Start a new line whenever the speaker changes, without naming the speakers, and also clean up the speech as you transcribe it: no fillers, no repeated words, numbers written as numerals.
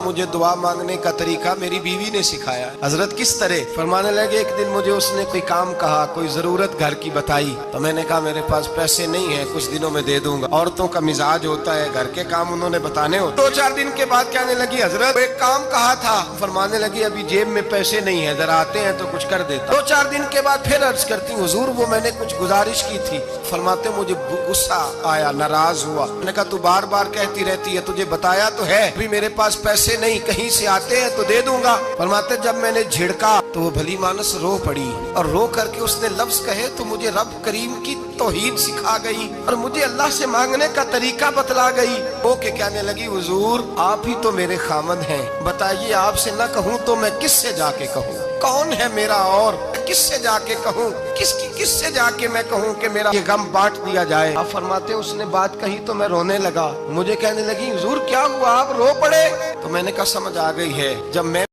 मुझे दुआ मांगने का तरीका मेरी बीवी ने सिखाया। हजरत किस तरह? फरमाने लगे एक दिन मुझे उसने कोई काम कहा, कोई जरूरत घर की बताई, तो मैंने कहा मेरे पास पैसे नहीं है, कुछ दिनों में दे दूंगा। औरतों का मिजाज होता है, घर के काम उन्होंने बताने होते। 2-4 दिन के बाद कहने लगी हजरत एक काम कहा था। फरमाने लगी अभी जेब में पैसे नहीं है, जरा आते हैं तो कुछ कर देता। 2-4 दिन के बाद फिर अर्ज करती हूँ हुजूर वो मैंने कुछ गुजारिश की थी। फरमाते मुझे गुस्सा आया, नाराज हुआ। मैंने कहा तू बार बार कहती रहती है, तुझे बताया तो है अभी मेरे पास पैसे नहीं, कहीं से आते हैं तो दे दूंगा। फरमाते जब मैंने झिड़का तो वो भली मानस रो पड़ी और रो करके उसने लफ्ज कहे तो मुझे रब करीम की तौहीद सिखा गई और मुझे अल्लाह से मांगने का तरीका बतला गई। वो के कहने लगी हुजूर आप ही तो मेरे खामद हैं, बताइए आपसे न कहूँ तो मैं किससे जाके कहूँ? कौन है मेरा और किससे जाके कहूँ? किससे जाके मैं कहूँ कि मेरा ये गम बांट दिया जाए? आप फरमाते उसने बात कही तो मैं रोने लगा। मुझे कहने लगी हुजूर क्या हुआ, आप रो पड़े? तो मैंने कहा समझ आ गई है, जब मैं